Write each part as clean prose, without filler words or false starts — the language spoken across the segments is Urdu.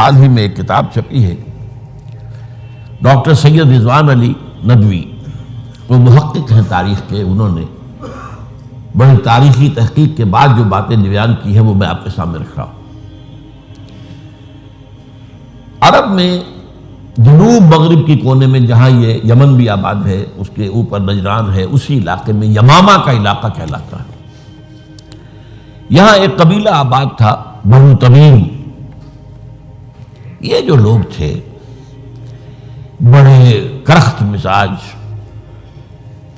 حال ہی میں ایک کتاب چھپی ہے، ڈاکٹر سید رضوان علی ندوی، وہ محقق ہیں تاریخ کے، انہوں نے بڑی تاریخی تحقیق کے بعد جو باتیں بیان کی ہیں وہ میں آپ کے سامنے رکھ رہا ہوں۔ عرب میں جنوب مغرب کی کونے میں جہاں یہ یمن بھی آباد ہے، اس کے اوپر نجران ہے، اسی علاقے میں یمامہ کا علاقہ کہلاتا ہے۔ یہاں ایک قبیلہ آباد تھا، بنو تمیم۔ یہ جو لوگ تھے بڑے کرخت مزاج،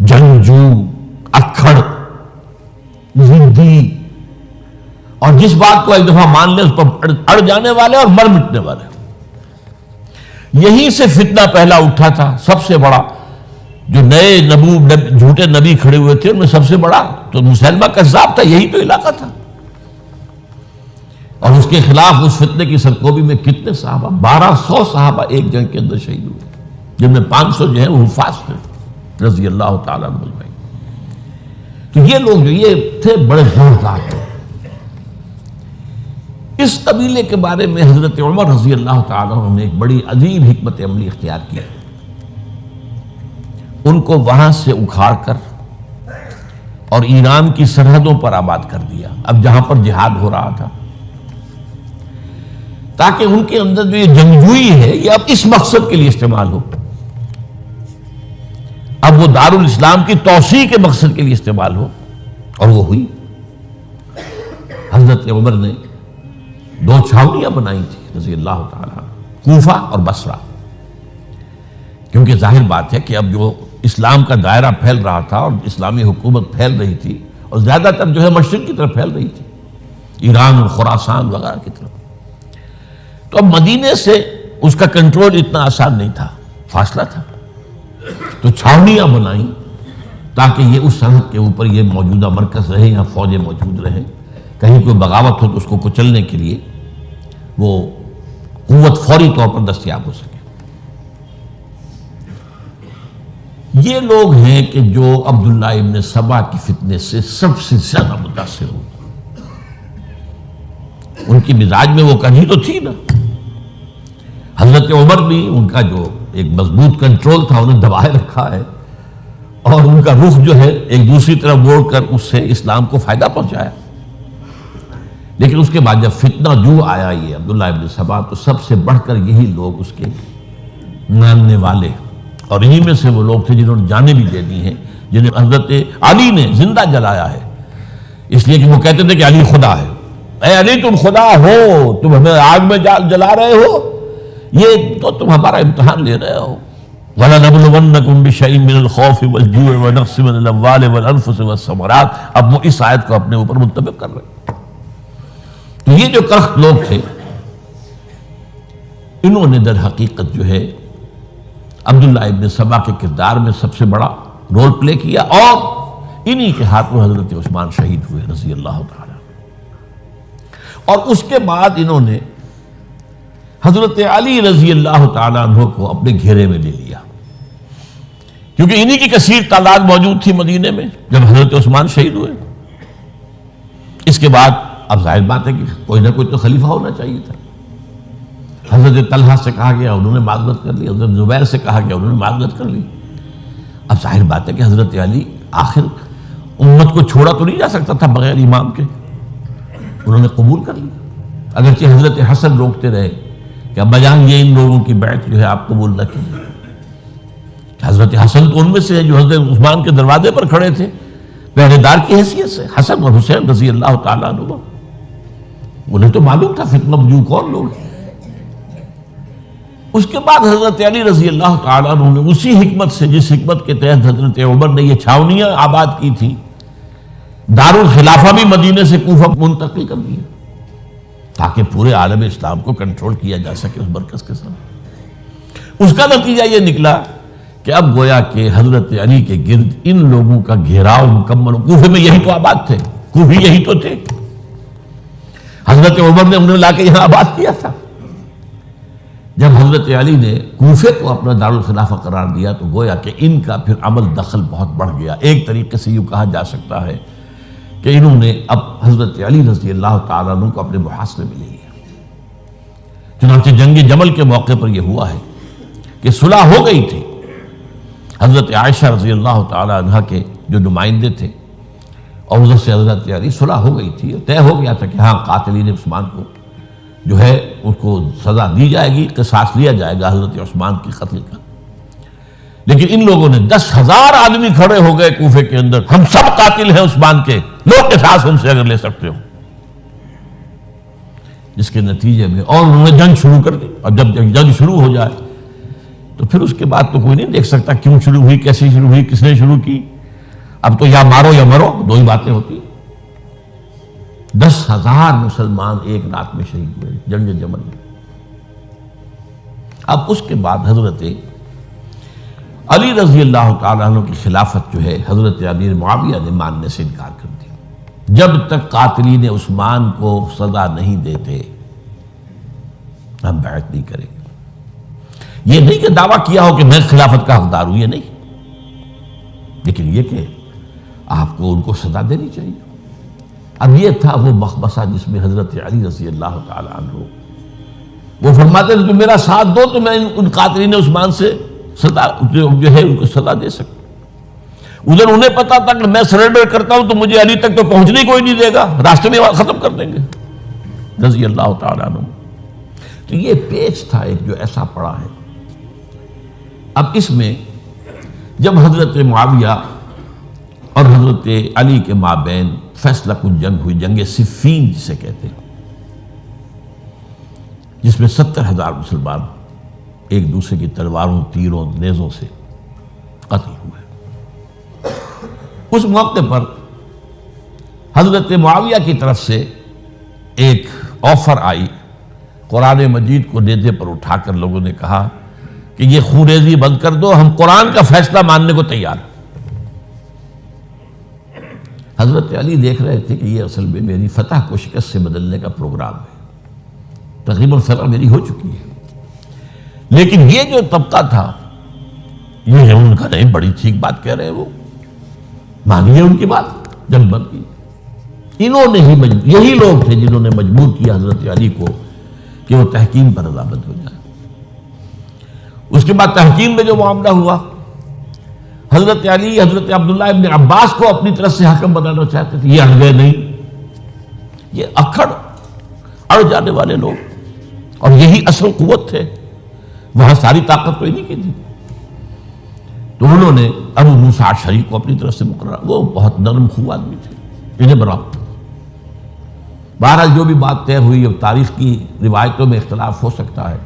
جنگجو، اکھڑ، ضدی، اور جس بات کو ایک دفعہ مان لے اس پر اڑ جانے والے اور مر مٹنے والے۔ یہیں سے فتنہ پہلا اٹھا تھا۔ سب سے بڑا جو نئے جھوٹے نبی کھڑے ہوئے تھے ان میں سب سے بڑا تو مسلمہ کذاب تھا، یہی تو علاقہ تھا، اور اس کے خلاف اس فتنے کی سرکوبی میں کتنے صحابہ، 1200 صحابہ ایک جنگ کے اندر شہید ہوئے، جن میں 500 جو ہیں وہ حفاظ تھے رضی اللہ تعالیٰ عنہ اجمعین۔ تو یہ لوگ جو یہ تھے بڑے زوردار تھے۔ اس قبیلے کے بارے میں حضرت عمر رضی اللہ تعالیٰ عنہ نے ایک بڑی عجیب حکمت عملی اختیار کی۔ ان کو وہاں سے اکھاڑ کر اور ایران کی سرحدوں پر آباد کر دیا، اب جہاں پر جہاد ہو رہا تھا، تاکہ ان کے اندر جو یہ جنگجوئی ہے یہ اب اس مقصد کے لیے استعمال ہو، اب وہ دارالاسلام کی توسیع کے مقصد کے لیے استعمال ہو، اور وہ ہوئی۔ حضرت عمر نے 2 چھاؤنیاں بنائی تھی رضی اللہ تعالیٰ، کوفہ اور بصرہ، کیونکہ ظاہر بات ہے کہ اب جو اسلام کا دائرہ پھیل رہا تھا اور اسلامی حکومت پھیل رہی تھی، اور زیادہ تر جو ہے مشرق کی طرف پھیل رہی تھی، ایران اور خراسان وغیرہ کی طرف، تو اب مدینے سے اس کا کنٹرول اتنا آسان نہیں تھا، فاصلہ تھا، تو چھاؤنیاں بنائیں تاکہ یہ اس سرحد کے اوپر یہ موجودہ مرکز رہے، یہاں فوجیں موجود رہیں، کہیں کوئی بغاوت ہو تو اس کو کچلنے کے لیے وہ قوت فوری طور پر دستیاب ہو سکے۔ یہ لوگ ہیں کہ جو عبداللہ ابن سبا کی فتنے سے سب سے زیادہ متاثر ہوئے۔ ان کی مزاج میں وہ کمی تو تھی نا، حضرت عمر بھی ان کا جو ایک مضبوط کنٹرول تھا انہیں دبائے رکھا ہے، اور ان کا رخ جو ہے ایک دوسری طرف موڑ کر اس سے اسلام کو فائدہ پہنچایا۔ لیکن اس کے بعد جب فتنہ جو آیا یہ عبداللہ ابن سبا، تو سب سے بڑھ کر یہی لوگ اس کے ماننے والے، اور انہی میں سے وہ لوگ تھے جنہوں نے جانیں بھی دے دی ہیں، جنہیں حضرت علی نے زندہ جلایا ہے، اس لیے کہ وہ کہتے تھے کہ علی خدا ہے۔ اے علی تم خدا ہو، تم ہمیں آگ میں جلا رہے ہو، یہ تو تم ہمارا امتحان لے رہے ہو۔ وَلَنَبْلُوَنَّكُمْ بِشَيْءٍ مِّنَ الْخَوْفِ وَالْجُوعِ وَنَقْصٍ مِّنَ الْأَمْوَالِ وَالْأَنفُسِ وَالثَّمَرَاتِ۔ اب وہ اس آیت کو اپنے اوپر منطبق کر رہے ہیں۔ تو یہ جو کرخت لوگ تھے، انہوں نے در حقیقت جو ہے عبداللہ ابن سبا کے کردار میں سب سے بڑا رول پلے کیا، اور انہی کے ہاتھوں حضرت عثمان شہید ہوئے رضی اللہ تعالیٰ۔ اور اس کے بعد انہوں نے حضرت علی رضی اللہ تعالیٰ عنہ کو اپنے گھیرے میں لے لیا، کیونکہ انہی کی کثیر تعداد موجود تھی مدینے میں جب حضرت عثمان شہید ہوئے۔ اس کے بعد اب ظاہر بات ہے کہ کوئی نہ کوئی تو خلیفہ ہونا چاہیے تھا۔ حضرت طلحہ سے کہا گیا، انہوں نے معذرت کر لی، حضرت زبیر سے کہا گیا، انہوں نے معذرت کر لی۔ اب ظاہر بات ہے کہ حضرت علی آخر امت کو چھوڑا تو نہیں جا سکتا تھا بغیر امام کے، انہوں نے قبول کر لی، اگرچہ حضرت حسن روکتے رہے کہ ابا جان یہ ان لوگوں کی بیعت جو ہے آپ قبول نہ کیجیے۔ حضرت حسن تو ان میں سے ہیں جو حضرت عثمان کے دروازے پر کھڑے تھے پہرے دار کی حیثیت سے، حسن اور حسین رضی اللہ تعالیٰ عنہ، انہیں تو معلوم تھا فتنہ جو کون لوگ ہیں۔ اس کے بعد حضرت علی رضی اللہ تعالیٰ عنہ نے اسی حکمت سے، جس حکمت کے تحت حضرت عمر نے یہ چھاونیاں آباد کی تھی، دارالخلافہ بھی مدینے سے کوفہ منتقل کر دیا تاکہ پورے عالم اسلام کو کنٹرول کیا جا سکے اس مرکز کے ساتھ۔ اس کا نتیجہ یہ نکلا کہ اب گویا کہ حضرت علی کے گرد ان لوگوں کا گھیراؤ مکمل، کوفے میں یہی تو آباد تھے، کوفی یہی تو تھے، حضرت عمر نے انہیں لا کے یہاں آباد کیا تھا۔ جب حضرت علی نے کوفے کو اپنا دارالخلافہ قرار دیا تو گویا کہ ان کا پھر عمل دخل بہت بڑھ گیا۔ ایک طریقے سے یوں کہا جا سکتا ہے کہ انہوں نے اب حضرت علی رضی اللہ تعالیٰ عنہ کو اپنے محاصرے میں لے لیا، چنانچہ جنگ جمل کے موقع پر یہ ہوا ہے کہ صلح ہو گئی تھی، حضرت عائشہ رضی اللہ تعالی عنہ کے جو نمائندے تھے اور ادھر سے حضرت علی، صلح ہو گئی تھی، طے ہو گیا تھا کہ ہاں قاتلین عثمان کو جو ہے اس کو سزا دی جائے گی، قصاص لیا جائے گا حضرت عثمان کی قتل کا۔ لیکن ان لوگوں نے 10,000 آدمی کھڑے ہو گئے کوفے کے اندر، ہم سب قاتل ہیں عثمان کے، لو قصاص ہم سے اگر لے سکتے ہو، جس کے نتیجے میں اور انہوں نے جنگ شروع کر دی۔ اور جب جنگ شروع ہو جائے تو پھر اس کے بعد تو کوئی نہیں دیکھ سکتا کیوں شروع ہوئی، کیسے شروع ہوئی، کس نے شروع کی، اب تو یا مارو یا مرو، دو ہی باتیں ہوتی۔ 10,000 مسلمان ایک رات میں شہید ہوئے جنگ جمل میں۔ اب اس کے بعد حضرت علی رضی اللہ تعالیٰ عنہ کی خلافت جو ہے حضرت امیر معاویہ نے ماننے سے انکار کر دیا۔ جب تک قاتلین عثمان کو سزا نہیں دیتے ہم بیعت نہیں کریں گے۔ یہ نہیں کہ دعویٰ کیا ہو کہ میں خلافت کا حقدار ہوں، یہ نہیں، لیکن یہ کہ آپ کو ان کو سزا دینی چاہیے۔ اب یہ تھا وہ مخمصہ جس میں حضرت علی رضی اللہ تعالیٰ عنہ وہ فرماتے تھے کہ میرا ساتھ دو تو میں ان قاتلین عثمان سے سزا جو ہے ان کو سزا دے سکتا۔ ادھر انہیں پتا تھا کہ میں سرنڈر کرتا ہوں تو مجھے علی تک تو پہنچنے کوئی نہیں دے گا، راستے میں ختم کر دیں گے رضی اللہ تعالیٰ عنہ۔ تو یہ پیچ تھا ایک جو ایسا پڑا ہے۔ اب اس میں جب حضرت معاویہ اور حضرت علی کے مابین فیصلہ کن جنگ ہوئی، جنگ صفین جسے کہتے ہیں، جس میں 70,000 مسلمان ایک دوسرے کی تلواروں، تیروں، نیزوں سے قتل ہوئے۔ اس موقع پر حضرت معاویہ کی طرف سے ایک آفر آئی، قرآن مجید کو نیزے پر اٹھا کر لوگوں نے کہا کہ یہ خوریزی بند کر دو، ہم قرآن کا فیصلہ ماننے کو تیار ہیں۔ حضرت علی دیکھ رہے تھے کہ یہ اصل میں میری فتح کو شکست سے بدلنے کا پروگرام ہے، تقریباً فتح میری ہو چکی ہے، لیکن یہ جو طبقہ تھا یہ ان کا نہیں، بڑی ٹھیک بات کہہ رہے ہیں، وہ مانیے ان کی بات، جنگ بند کی۔ انہوں نے ہی یہی لوگ تھے جنہوں نے مجبور کیا حضرت علی کو کہ وہ تحکیم پر رضامند ہو جائے۔ اس کے بعد تحکیم میں جو معاملہ ہوا، حضرت علی حضرت عبداللہ ابن عباس کو اپنی طرف سے حکم بنانا چاہتے تھے، یہ ہٹ گئے نہیں۔ یہ اکھڑ اڑ جانے والے لوگ، اور یہی اصل قوت تھے، وہاں ساری طاقت تو انہی کی تھی۔ تو انہوں نے ابو موسیٰ اشعری کو اپنی طرف سے مقررہ، وہ بہت نرم خو آدمی تھے، انہیں بڑا۔ بہرحال جو بھی بات طے ہوئی، اب تاریخ کی روایتوں میں اختلاف ہو سکتا ہے،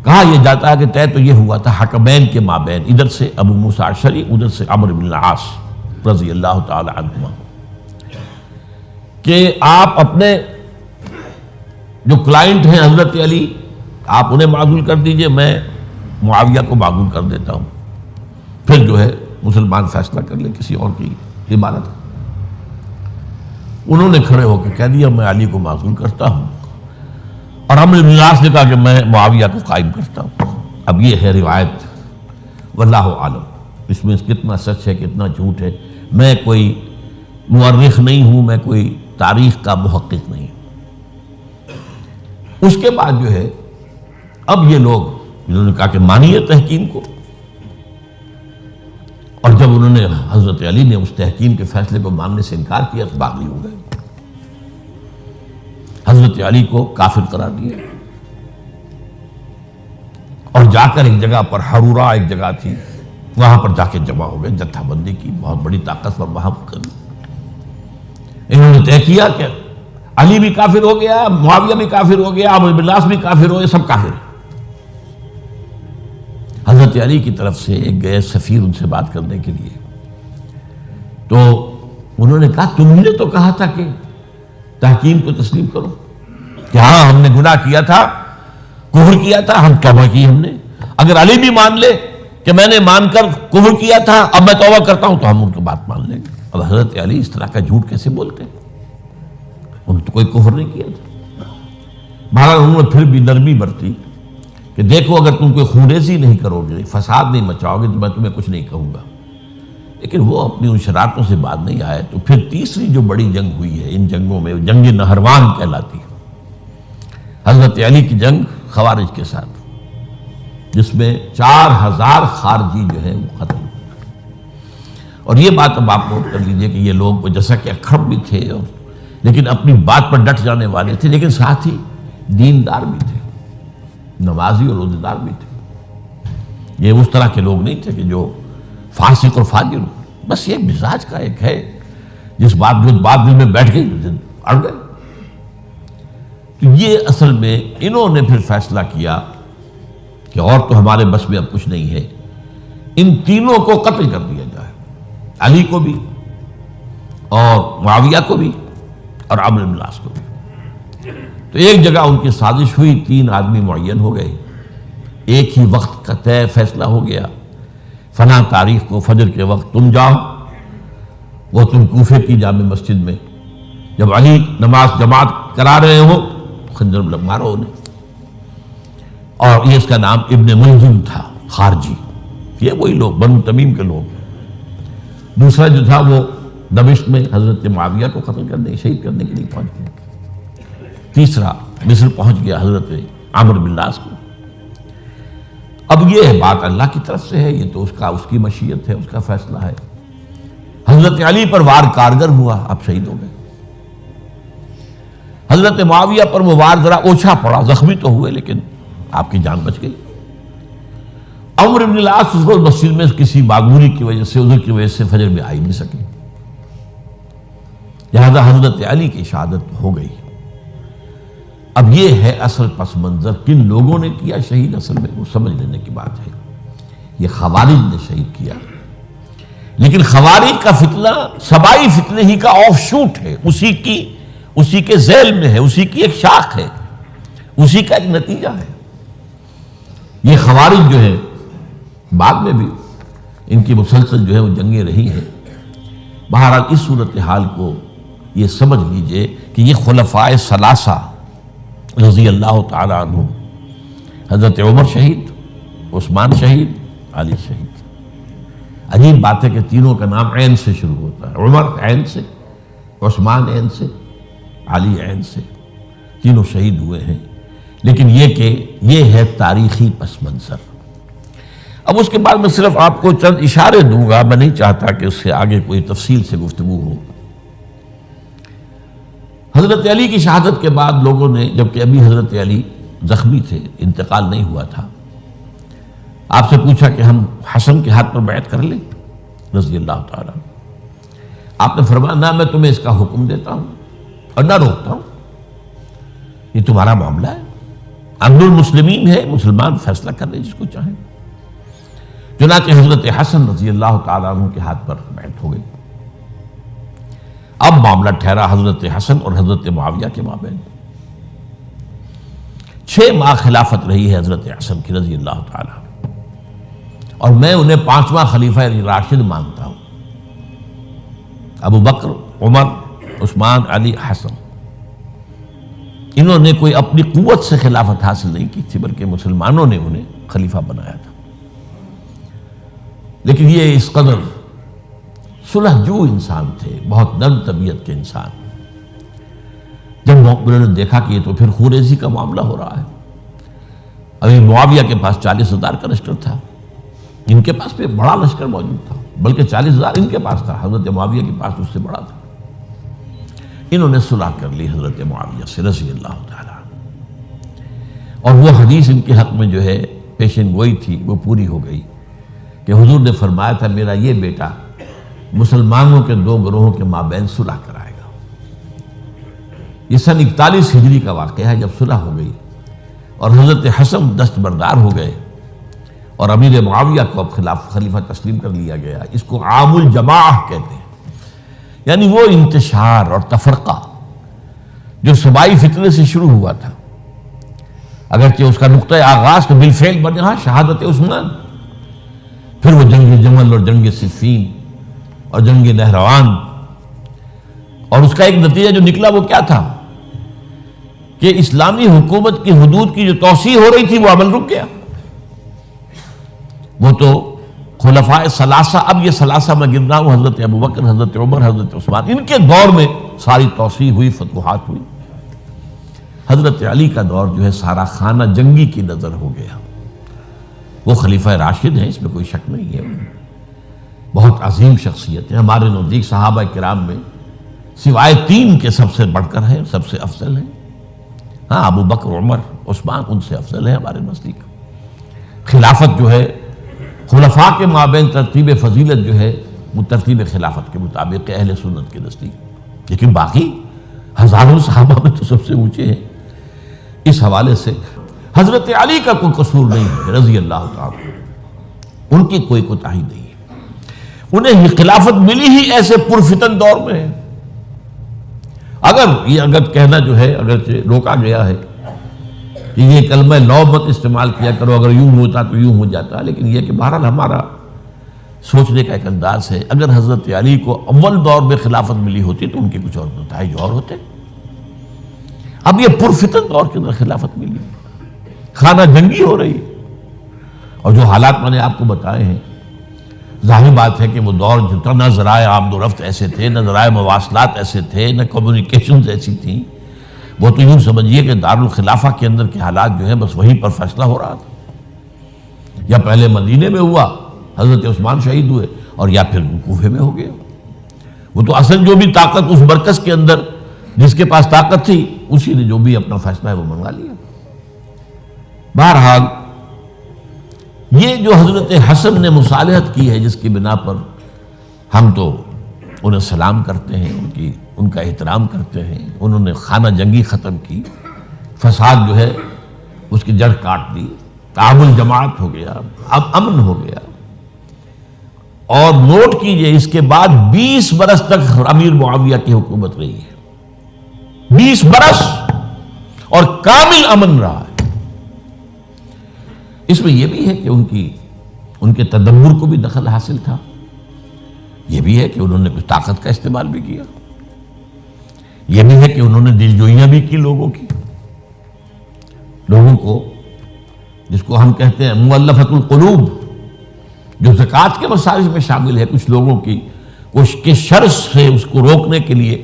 کہا یہ جاتا ہے کہ طے تو یہ ہوا تھا حکمین کے مابین، ادھر سے ابو موسیٰ اشعری، ادھر سے عمرو بن العاص رضی اللہ تعالی عنہما، کہ آپ اپنے جو کلائنٹ ہیں حضرت علی، آپ انہیں معزول کر دیجئے، میں معاویہ کو معزول کر دیتا ہوں، پھر جو ہے مسلمان فیصلہ کر لیں کسی اور کی عبادت۔ انہوں نے کھڑے ہو کے کہہ دیا میں علی کو معزول کرتا ہوں، اور عمرو بن العاص نے کہا کہ میں معاویہ کو قائم کرتا ہوں۔ اب یہ ہے روایت، واللہ عالم، اس میں کتنا سچ ہے کتنا جھوٹ ہے، میں کوئی مورخ نہیں ہوں، میں کوئی تاریخ کا محقق نہیں ہوں۔ اس کے بعد جو ہے اب یہ لوگ انہوں نے کہا کہ مانیے تحکیم کو، اور جب انہوں نے حضرت علی نے اس تحکیم کے فیصلے کو ماننے سے انکار کیا تو باغی ہو گئے، حضرت علی کو کافر قرار دیا، اور جا کر ایک جگہ پر حرورہ ایک جگہ تھی، وہاں پر جا کے جمع ہو گئے، جتھا بندی کی، بہت بڑی طاقت پر وہاں کر انہوں نے طے کیا کہ علی بھی کافر ہو گیا، معاویہ بھی کافر ہو گیا، عمرو بن العاص بھی کافر ہو گئے، سب کافر ہیں۔ حضرت علی کی طرف سے ایک گئے سفیر ان سے بات کرنے کے لیے، تو انہوں نے کہا تم نے تو کہا تھا کہ تحکیم کو تسلیم کرو، کہ ہاں ہم نے گناہ کیا تھا، کفر کیا تھا، ہم توبہ کی ہم نے، اگر علی بھی مان لے کہ میں نے مان کر کفر کیا تھا اب میں توبہ کرتا ہوں تو ہم ان کی بات مان لیں گے۔ اب حضرت علی اس طرح کا جھوٹ کیسے بولتے ہیں، انہوں نے تو کوئی کفر نہیں کیا تھا۔ بہرحال انہوں نے پھر بھی نرمی برتی کہ دیکھو اگر تم کوئی خونریزی نہیں کرو گے، فساد نہیں مچاؤ گے تو میں تمہیں کچھ نہیں کہوں گا، لیکن وہ اپنی ان شرارتوں سے بعد نہیں آئے۔ تو پھر تیسری جو بڑی جنگ ہوئی ہے ان جنگوں میں، جنگ نہروان کہلاتی ہے، حضرت علی کی جنگ خوارج کے ساتھ، جس میں 4000 خارجی جو ہے وہ قتل ہوئے۔ اور یہ بات اب آپ نوٹ کر لیجئے کہ یہ لوگ جیسا کہ اکھڑ بھی تھے لیکن اپنی بات پر ڈٹ جانے والے تھے، لیکن ساتھ ہی دیندار بھی تھے، نمازی اور روزے دار بھی تھے۔ یہ اس طرح کے لوگ نہیں تھے کہ جو فاسق اور فاجر ہو، بس یہ مزاج کا ایک ہے جس بات دل میں بیٹھ گئی اڑ گئے۔ تو یہ اصل میں انہوں نے پھر فیصلہ کیا کہ اور تو ہمارے بس میں اب کچھ نہیں ہے، ان تینوں کو قتل کر دیا جائے، علی کو بھی اور معاویہ کو بھی اور عمرو بن العاص کو بھی۔ تو ایک جگہ ان کی سازش ہوئی، 3 آدمی معین ہو گئے، ایک ہی وقت کا طے فیصلہ ہو گیا، فلاں تاریخ کو فجر کے وقت تم جاؤ، وہ تم کوفے کی جامع مسجد میں، جب علی نماز جماعت کرا رہے ہو خنجر مارو انہیں۔ اور یہ اس کا نام ابن ملجم تھا، خارجی، یہ وہی لوگ بنو تمیم کے لوگ۔ دوسرا جو تھا وہ دمشق میں حضرت معاویہ کو قتل کرنے شہید کرنے کے لیے پہنچ گیا۔ تیسرا مصر پہنچ گیا حضرت عمرو بن العاص کو۔ اب یہ بات اللہ کی طرف سے ہے، یہ تو اس کی مشیت ہے، اس کا فیصلہ ہے۔ حضرت علی پر وار کارگر ہوا، آپ شہید ہو گئے۔ حضرت معاویہ پر وہ وار ذرا اوچھا پڑا، زخمی تو ہوئے لیکن آپ کی جان بچ گئی۔ عمرو بن العاص اس روز مسجد میں کسی معمولی کی وجہ سے، عذر کی وجہ سے فجر میں آئی نہیں سکے، لہذا حضرت علی کی شہادت ہو گئی۔ اب یہ ہے اصل پس منظر، کن لوگوں نے کیا شہید، اصل میں وہ سمجھ لینے کی بات ہے۔ یہ خوارج نے شہید کیا، لیکن خوارج کا فتنہ سبائی فتنے ہی کا آف شوٹ ہے، اسی کے ذیل میں ہے، اسی کی ایک شاخ ہے، اسی کا ایک نتیجہ ہے۔ یہ خوارج جو ہے بعد میں بھی ان کی مسلسل جو ہے وہ جنگیں رہی ہیں۔ بہرحال اس صورتحال کو یہ سمجھ لیجئے کہ یہ خلفائے ثلاثہ رضی اللہ تعالی عنہ، حضرت عمر شہید، عثمان شہید، علی شہید۔ عجیب بات ہے کہ تینوں کا نام عین سے شروع ہوتا ہے، عمر عین سے، عثمان عین سے، علی عین سے، تینوں شہید ہوئے ہیں۔ لیکن یہ کہ یہ ہے تاریخی پس منظر۔ اب اس کے بعد میں صرف آپ کو چند اشارے دوں گا، میں نہیں چاہتا کہ اس سے آگے کوئی تفصیل سے گفتگو ہو۔ حضرت علی کی شہادت کے بعد لوگوں نے، جبکہ ابھی حضرت علی زخمی تھے، انتقال نہیں ہوا تھا، آپ سے پوچھا کہ ہم حسن کے ہاتھ پر بیعت کر لیں رضی اللہ تعالیٰ۔ آپ نے فرمایا نہ میں تمہیں اس کا حکم دیتا ہوں اور نہ روکتا ہوں، یہ تمہارا معاملہ ہے، عبد المسلمین ہے، مسلمان فیصلہ کر لیں جس کو چاہیں۔ چنانچہ حضرت حسن رضی اللہ تعالیٰ عنہ کے ہاتھ پر بیعت ہو گئی۔ اب معاملہ ٹھہرا حضرت حسن اور حضرت معاویہ کے مابین۔ 6 ماہ خلافت رہی ہے حضرت حسن کی رضی اللہ تعالیٰ، اور میں انہیں 5واں خلیفہ راشد مانتا ہوں۔ ابو بکر، عمر، عثمان، علی، حسن، انہوں نے کوئی اپنی قوت سے خلافت حاصل نہیں کی تھی، بلکہ مسلمانوں نے انہیں خلیفہ بنایا تھا۔ لیکن یہ اس قدر صلح جو انسان تھے، بہت نرم طبیعت کے انسان، جب انہوں نے دیکھا کہ یہ تو پھر خوریزی کا معاملہ ہو رہا ہے، ابھی معاویہ کے پاس 40,000 کا لشکر تھا، ان کے پاس بھی بڑا لشکر موجود تھا، بلکہ 40,000 ان کے پاس تھا، حضرت معاویہ کے پاس اس سے بڑا تھا۔ انہوں نے صلح کر لی حضرت معاویہ سے رضی اللہ تعالیٰ، اور وہ حدیث ان کے حق میں جو ہے پیشن گوئی تھی وہ پوری ہو گئی کہ حضور نے فرمایا تھا میرا یہ بیٹا مسلمانوں کے 2 گروہوں کے مابین صلح کرائے گا۔ یہ سن 41 ہجری کا واقعہ ہے، جب صلح ہو گئی اور حضرت حسن دستبردار ہو گئے اور امیر معاویہ کو اب خلیفہ تسلیم کر لیا گیا۔ اس کو عام الجماعہ کہتے ہیں، یعنی وہ انتشار اور تفرقہ جو صوبائی فتنے سے شروع ہوا تھا، اگرچہ اس کا نقطہ آغاز تو بالفعل بنا شہادت عثمان، پھر وہ جنگ جمل اور جنگ صفین اور جنگ نہروان، اور اس کا ایک نتیجہ جو نکلا وہ کیا تھا کہ اسلامی حکومت کی حدود کی جو توسیع ہو رہی تھی وہ عمل رک گیا۔ وہ تو خلفائے ثلاثہ، اب یہ ثلاثہ میں گن رہا ہوں، حضرت ابو بکر، حضرت عمر، حضرت عثمان، ان کے دور میں ساری توسیع ہوئی، فتوحات ہوئی۔ حضرت علی کا دور جو ہے سارا خانہ جنگی کی نظر ہو گیا. وہ خلیفہ راشد ہیں، اس میں کوئی شک نہیں ہے، بہت عظیم شخصیت ہے، ہمارے نزدیک صحابہ کرام میں سوائے 3 کے سب سے بڑھ کر ہیں، سب سے افضل ہیں. ہاں، ابو بکر، عمر، عثمان ان سے افضل ہیں ہمارے نزدیک. خلافت جو ہے خلفاء کے مابین ترتیب فضیلت جو ہے وہ ترتیب خلافت کے مطابق اہل سنت کے نزدیک، لیکن باقی ہزاروں صحابہ میں تو سب سے اونچے ہیں. اس حوالے سے حضرت علی کا کوئی قصور نہیں ہے رضی اللہ تعالیٰ، ان کی کوئی کوتاہی نہیں ہے. انہیں خلافت ملی ہی ایسے پرفتن دور میں ہے. اگر کہنا جو ہے اگرچہ روکا گیا ہے کہ یہ کلمہ لو مت استعمال کیا کرو، اگر یوں ہوتا تو یوں ہو جاتا، لیکن یہ کہ بہرحال ہمارا سوچنے کا ایک انداز ہے. اگر حضرت علی کو اول دور میں خلافت ملی ہوتی تو ان کے کچھ اور نتائج اور ہوتے. اب یہ پرفتن دور کے اندر خلافت ملی، خانہ جنگی ہو رہی ہے، اور جو حالات میں نے آپ کو بتائے ہیں، ظاہر بات ہے کہ وہ دور جتنا نہ ذرائع آمد و رفت ایسے تھے، نہ ذرائع مواصلات ایسے تھے، نہ کمیونیکیشنز ایسی تھیں. وہ تو یوں سمجھیے کہ دارالخلافہ کے اندر کے حالات جو ہیں بس وہیں پر فیصلہ ہو رہا تھا. یا پہلے مدینے میں ہوا، حضرت عثمان شہید ہوئے، اور یا پھر کوفے میں ہو گیا. وہ تو اصل جو بھی طاقت اس مرکز کے اندر جس کے پاس طاقت تھی، اسی نے جو بھی اپنا فیصلہ ہے وہ منوا لیا. بہرحال یہ جو حضرت حسن نے مصالحت کی ہے، جس کی بنا پر ہم تو انہیں سلام کرتے ہیں، ان کا احترام کرتے ہیں، انہوں نے خانہ جنگی ختم کی، فساد جو ہے اس کی جڑ کاٹ دی، تعامل جماعت ہو گیا، اب امن ہو گیا. اور نوٹ کیجئے اس کے بعد 20 برس تک امیر معاویہ کی حکومت رہی ہے. 20 برس اور کامل امن رہا ہے. اس میں یہ بھی ہے کہ ان کے تدبر کو بھی دخل حاصل تھا. یہ بھی ہے کہ انہوں نے کچھ طاقت کا استعمال بھی کیا. یہ بھی ہے کہ انہوں نے دلجوئیاں بھی کی لوگوں کو، جس کو ہم کہتے ہیں مؤلفۃ القلوب، جو زکوٰۃ کے مسائل میں شامل ہے. کچھ لوگوں کی کچھ کے شر سے اس کو روکنے کے لیے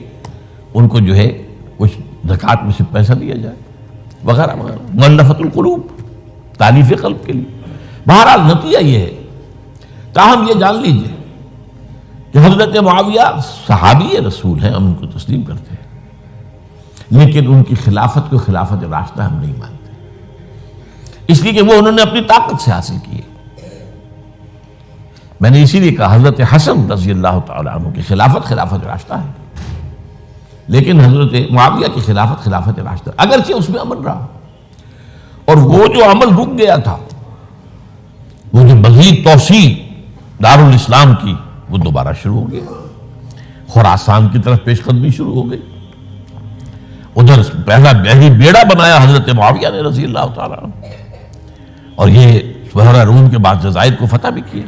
ان کو جو ہے کچھ زکوٰۃ میں سے پیسہ دیا جائے وغیرہ وغیرہ، مؤلفۃ القلوب، تالیف قلب کے لیے. بہرحال نتیجہ یہ ہے. تاہم یہ جان لیجئے کہ حضرت معاویہ صحابی رسول ہیں، ہم ان کو تسلیم کرتے ہیں، لیکن ان کی خلافت کو خلافت راشدہ ہم نہیں مانتے، اس لیے کہ وہ انہوں نے اپنی طاقت سے حاصل کی ہے. میں نے اسی لیے کہا حضرت حسن رضی اللہ تعالیٰ عنہ کی خلافت خلافت راشدہ ہے، لیکن حضرت معاویہ کی خلافت خلافت راشدہ، اگرچہ اس میں عمل رہا، اور وہ جو عمل رک گیا تھا، وہ جو مزید توسیع دارالاسلام کی، وہ دوبارہ شروع ہو گیا. خراسان کی طرف پیش قدمی شروع ہو گئی. ادھر پہلا بیڑا بنایا حضرت معاویہ نے رضی اللہ تعالیٰ عنہ، اور یہ بحیرہ روم کے بعد جزائر کو فتح بھی کیا.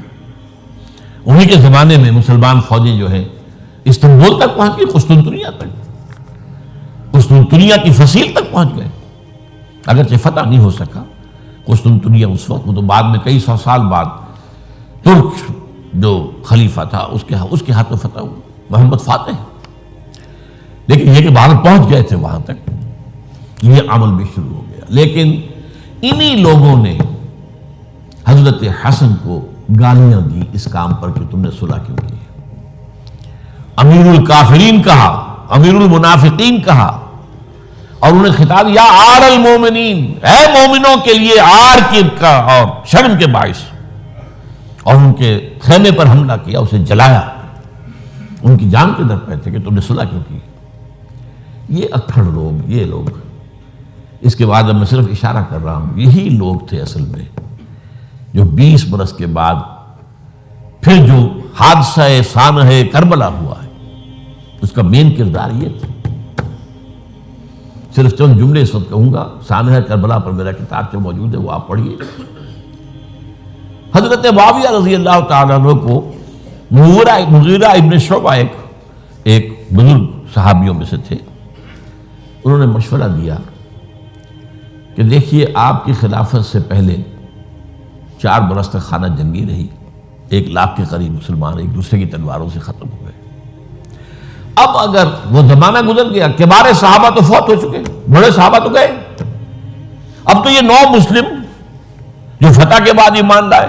انہی کے زمانے میں مسلمان فوجیں جو ہیں استنبول تک پہنچ گئی، قسطنطنیہ کی فصیل تک پہنچ گئے. اگرچہ فتح نہیں ہو سکا قسطنطنیہ اس وقت، وہ تو بعد میں کئی 100 سال بعد ترک جو خلیفہ تھا اس کے ہاتھوں فتح ہوا، محمد فاتح. لیکن یہ کہ باہر پہنچ گئے تھے وہاں تک، یہ عمل بھی شروع ہو گیا. لیکن انہی لوگوں نے حضرت حسن کو گالیاں دی اس کام پر کہ تم نے صلح کیوں کی. امیر الکافرین کہا، امیر المنافقین کہا، اور انہیں خطاب یا آر المومنین، اے مومنوں کے لیے آر کا اور شرم کے باعث، اور ان کے خیمے پر حملہ کیا، اسے جلایا. ان کی جان کے در پہ تھے کہ تم نے صلح کیوں کی. یہ اکھڑ لوگ، یہ لوگ، اس کے بعد اب میں صرف اشارہ کر رہا ہوں، یہی لوگ تھے اصل میں جو 20 برس کے بعد پھر جو حادثہ سانحہ کربلا ہوا ہے اس کا مین کردار یہ تھا. صرف چند جملے اس وقت کہوں گا. سانحہ کربلا پر میرا کتاب جو موجود ہے وہ آپ پڑھیے. حضرت معاویہ رضی اللہ تعالیٰ عنہ کو مغیرہ ابن شعبہ ایک بزرگ صحابیوں میں سے تھے، انہوں نے مشورہ دیا کہ دیکھیے آپ کی خلافت سے پہلے 4 برس تک خانہ جنگی رہی، 1 لاکھ کے قریب مسلمان ایک دوسرے کی تلواروں سے ختم ہوئے. اب اگر وہ زمانہ گزر گیا، کبار صحابہ تو فوت ہو چکے، بڑے صحابہ تو گئے. اب تو یہ 9 مسلم جو فتح کے بعد ایمان لائے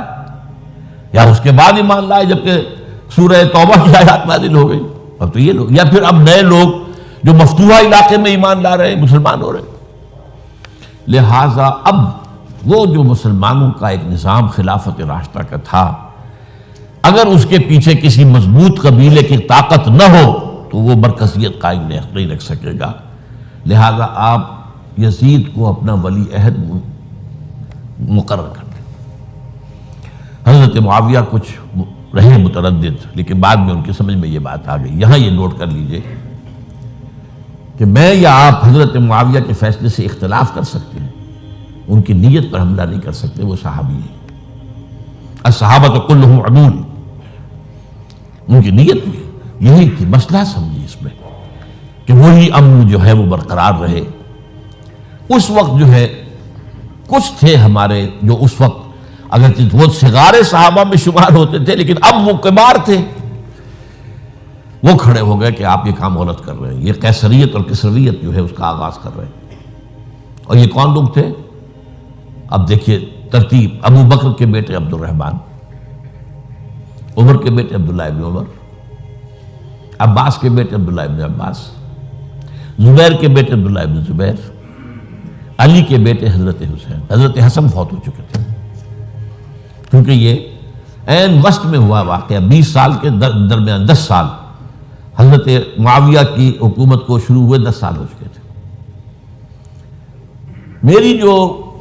یا اس کے بعد ایمان لائے جبکہ سورہ توبہ کی آیات نازل ہو گئی، اب تو یہ لوگ، یا پھر اب نئے لوگ جو مفتوحہ علاقے میں ایمان لا رہے ہیں، مسلمان ہو رہے ہیں. لہٰذا اب وہ جو مسلمانوں کا ایک نظام خلافت راشدہ کا تھا، اگر اس کے پیچھے کسی مضبوط قبیلے کی طاقت نہ ہو تو وہ مرکزیت قائم نہیں رکھ سکے گا. لہذا آپ یزید کو اپنا ولی عہد مقرر کر دیں. حضرت معاویہ کچھ رہے متردد، لیکن بعد میں ان کی سمجھ میں یہ بات آ گئی. یہاں یہ نوٹ کر لیجئے کہ میں یا آپ حضرت معاویہ کے فیصلے سے اختلاف کر سکتے ہیں، ان کی نیت پر حملہ نہیں کر سکتے. وہ صحابی ہیں، الصحابہ کلہم عدول. ان کی نیت بھی یہی تھی، مسئلہ سمجھی اس میں کہ وہی امن جو ہے وہ برقرار رہے. اس وقت جو ہے کچھ تھے ہمارے جو اس وقت اگرچہ وہ صغار صحابہ میں شمار ہوتے تھے، لیکن اب وہ کبار تھے. وہ کھڑے ہو گئے کہ آپ یہ کام غلط کر رہے ہیں، یہ قیصریت اور کسرویت جو ہے اس کا آغاز کر رہے ہیں. اور یہ کون لوگ تھے؟ اب دیکھیے ترتیب: ابو بکر کے بیٹے عبد الرحمن، عمر کے بیٹے عبداللہ ابن عمر، عباس کے بیٹے عبداللہ ابن عباس، زبیر کے بیٹے عبداللہ ابن زبیر، علی کے بیٹے حضرت حسین. حضرت حسن فوت ہو چکے تھے کیونکہ یہ عین وسط میں ہوا واقعہ. 20 سال کے درمیان 10 سال حضرت معاویہ کی حکومت کو شروع ہوئے، 10 سال ہو چکے تھے. میری جو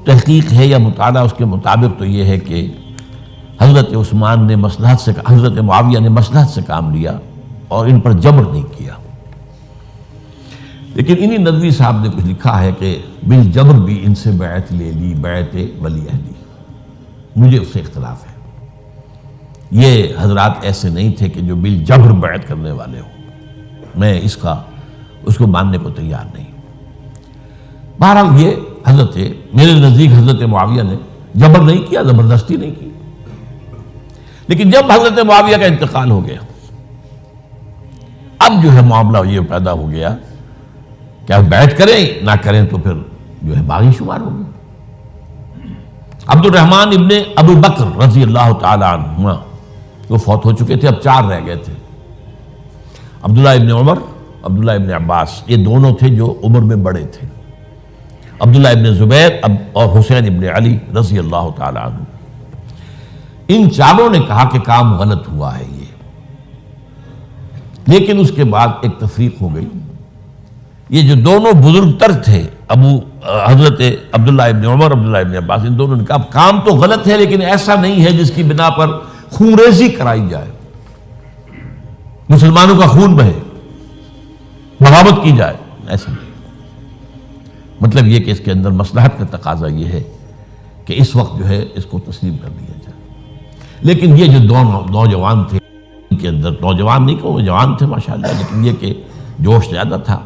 تحقیق ہے یا مطالعہ اس کے مطابق تو یہ ہے کہ حضرت عثمان نے مصلحت سے، حضرت معاویہ نے مصلحت سے کام لیا اور ان پر جبر نہیں کیا. لیکن انہی ندوی صاحب نے کچھ لکھا ہے کہ بالجبر بھی ان سے بیعت لے لی، بیعت ولی عہدی. مجھے اس سے اختلاف ہے. یہ حضرات ایسے نہیں تھے کہ جو بالجبر بیعت کرنے والے ہوں. میں اس کو ماننے کو تیار نہیں. بہرحال یہ حضرت، میرے نزدیک حضرت معاویہ نے جبر نہیں کیا، زبردستی نہیں کی. لیکن جب حضرت معاویہ کا انتقال ہو گیا، اب جو ہے معاملہ یہ پیدا ہو گیا کہ آپ بیعت کریں نہ کریں تو پھر جو ہے باغی شمار ہوگی. عبد الرحمن ابن ابو بکر رضی اللہ تعالی عنہما وہ فوت ہو چکے تھے، اب 4 رہ گئے تھے. عبداللہ ابن عمر، عبداللہ ابن عباس، یہ دونوں تھے جو عمر میں بڑے تھے. عبداللہ ابن زبیر اور حسین ابن علی رضی اللہ تعالی عنہ. ان چاروں نے کہا کہ کام غلط ہوا ہے یہ. لیکن اس کے بعد ایک تفریق ہو گئی. یہ جو دونوں بزرگ تر تھے، حضرت عبداللہ ابن عمر، عبداللہ ابن عباس، ان دونوں نے کہا کام تو غلط ہے لیکن ایسا نہیں ہے جس کی بنا پر خونریزی کرائی جائے، مسلمانوں کا خون بہے، بغاوت کی جائے. ایسا نہیں. مطلب یہ کہ اس کے اندر مصلحت کا تقاضا یہ ہے کہ اس وقت جو ہے اس کو تسلیم کر دیا جائے. لیکن یہ جو دو نوجوان تھے، ان کے اندر، نوجوان نہیں کہ وہ جوان تھے ماشاءاللہ، لیکن یہ کہ جوش زیادہ تھا،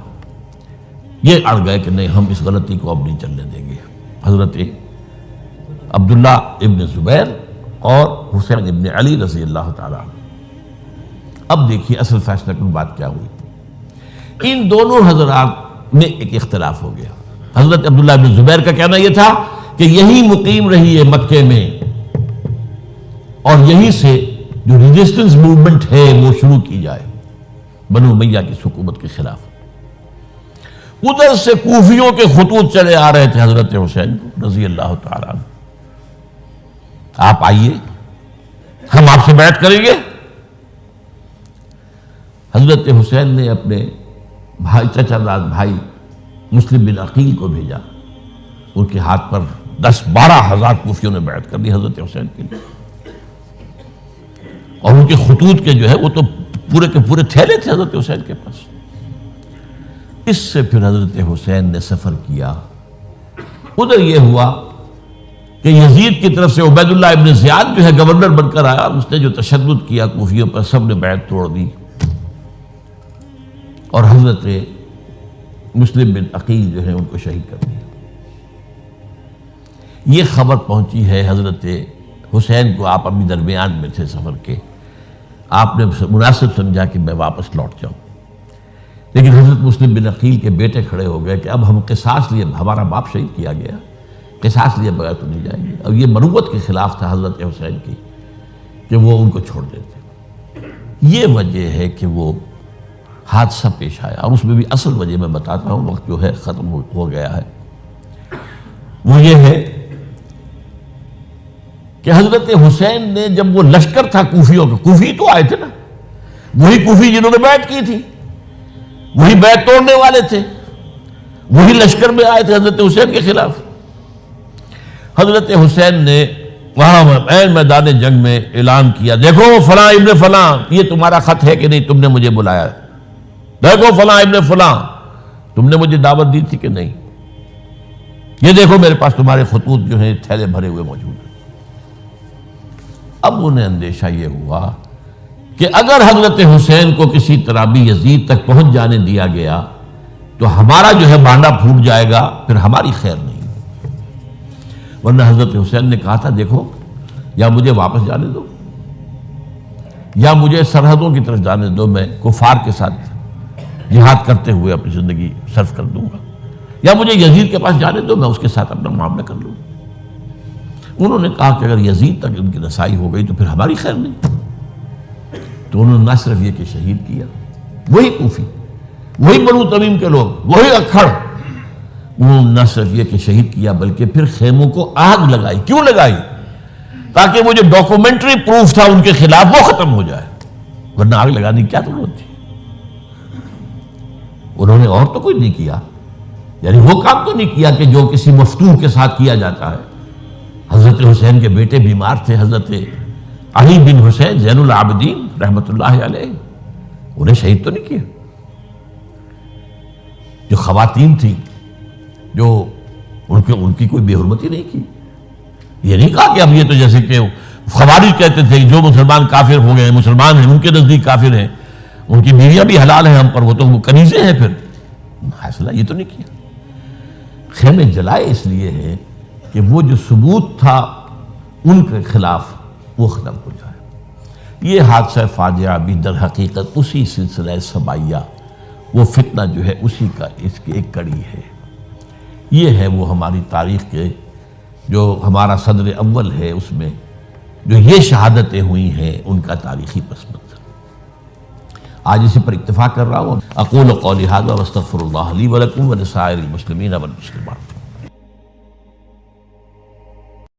یہ اڑ گئے کہ نہیں، ہم اس غلطی کو اب نہیں چلنے دیں گے. حضرت عبداللہ ابن زبیر اور حسین ابن علی رضی اللہ تعالیٰ عنہ. اب دیکھیے اصل فیصلہ کن بات کیا ہوئی. ان دونوں حضرات میں ایک اختلاف ہو گیا. حضرت عبداللہ ابن زبیر کا کہنا یہ تھا کہ یہی مقیم رہی ہے مکے میں، اور یہیں سے جو ریزسٹنس موومنٹ ہے وہ شروع کی جائے بنو امیہ کی حکومت کے خلاف. ادھر سے کوفیوں کے خطوط چلے آ رہے تھے حضرت حسین رضی اللہ تعالیٰ عنہ، آپ آئیے، ہم آپ سے بیعت کریں گے. حضرت حسین نے اپنے بھائی، چچا داد بھائی مسلم بن عقیل کو بھیجا. ان کے ہاتھ پر 10-12 ہزار کوفیوں نے بیعت کر دی حضرت حسین کے لیے. اور ان کے خطوط کے جو ہے وہ تو پورے کے پورے تھیلے تھے حضرت حسین کے پاس. اس سے پھر حضرت حسین نے سفر کیا. ادھر یہ ہوا کہ یزید کی طرف سے عبید اللہ ابن زیاد جو ہے گورنر بن کر آیا. اس نے جو تشدد کیا کوفیوں پر، سب نے بیعت توڑ دی اور حضرت مسلم بن عقیل جو ہے ان کو شہید کر دیا. یہ خبر پہنچی ہے حضرت حسین کو. آپ ابھی درمیان میں تھے سفر کے، آپ نے مناسب سمجھا کہ میں واپس لوٹ جاؤں. لیکن حضرت مسلم بن عقیل کے بیٹے کھڑے ہو گئے کہ اب ہم قصاص لیے، ہمارا باپ شہید کیا گیا، قصاص لیے بغیر تو نہیں جائیں گے۔ اب یہ مروت کے خلاف تھا حضرت حسین کی کہ وہ ان کو چھوڑ دیتے۔ یہ وجہ ہے کہ وہ حادثہ پیش آیا، اور اس میں بھی اصل وجہ میں بتاتا ہوں، وقت جو ہے ختم ہو گیا ہے۔ وہ یہ ہے کہ حضرت حسین نے جب وہ لشکر تھا کوفیوں کا، کوفی تو آئے تھے نا، وہی کوفی جنہوں نے بیعت کی تھی، وہی بیعت توڑنے والے تھے، وہی لشکر میں آئے تھے حضرت حسین کے خلاف۔ حضرت حسین نے وہاں عین میدان جنگ میں اعلان کیا، دیکھو فلاں ابن فلاں، یہ تمہارا خط ہے کہ نہیں، تم نے مجھے بلایا ہے، دیکھو فلاں ابن فلاں، تم نے مجھے دعوت دی تھی کہ نہیں، یہ دیکھو میرے پاس تمہارے خطوط جو ہیں تھیلے بھرے ہوئے موجود ہیں۔ اب انہیں اندیشہ یہ ہوا کہ اگر حضرت حسین کو کسی طرح بھی یزید تک پہنچ جانے دیا گیا تو ہمارا جو ہے بانڈا پھوٹ جائے گا، پھر ہماری خیر نہیں۔ ورنہ حضرت حسین نے کہا تھا، دیکھو یا مجھے واپس جانے دو، یا مجھے سرحدوں کی طرف جانے دو، میں کفار کے ساتھ جہاد کرتے ہوئے اپنی زندگی صرف کر دوں گا، یا مجھے یزید کے پاس جانے دو، میں اس کے ساتھ اپنا معاملہ کر لوں۔ انہوں نے کہا کہ اگر یزید تک ان کی رسائی ہو گئی تو پھر ہماری خیر نہیں۔ تو انہوں نے نہ صرف یہ کہ شہید کیا، وہی کوفی، وہی بنو تمیم کے لوگ، وہی اکھڑ، انہوں نے نہ صرف یہ کہ شہید کیا بلکہ پھر خیموں کو آگ لگائی۔ کیوں لگائی؟ تاکہ وہ جو ڈاکومنٹری پروف تھا ان کے خلاف وہ ختم ہو جائے، ورنہ آگ لگانے کی کیا ضرورت تھی؟ انہوں نے اور تو کوئی نہیں کیا، یعنی وہ کام تو نہیں کیا کہ جو کسی مفتون کے ساتھ کیا جاتا ہے۔ حضرت حسین کے بیٹے بیمار تھے، حضرت علی بن حسین زین العابدین رحمۃ اللہ علیہ، انہیں شہید تو نہیں کیا۔ جو خواتین تھیں جو ان کی کوئی بے حرمتی نہیں کی۔ یہ نہیں کہا کہ اب یہ تو جیسے کہ خوارج کہتے تھے جو مسلمان کافر ہو گئے، مسلمان ہیں ان کے نزدیک کافر ہیں، ان کی بیویاں بھی حلال ہیں ہم پر، وہ تو کنیزیں ہیں، پھر فیصلہ یہ تو نہیں کیا۔ خیمے جلائے اس لیے ہے کہ وہ جو ثبوت تھا ان کے خلاف وہ ختم ہو جائے۔ یہ حادثہ فاجعہ بھی در حقیقت اسی سلسلہ سبائیہ، وہ فتنہ جو ہے اسی کا اس کی ایک کڑی ہے۔ یہ ہے وہ ہماری تاریخ کے جو ہمارا صدر اول ہے، اس میں جو یہ شہادتیں ہوئی ہیں ان کا تاریخی پس منظر۔ آج اسی پر اکتفا کر رہا ہوں۔ اقول قولی ھذا واستغفر اللہ لی ولکم ولسائر المسلمین والمسلمات۔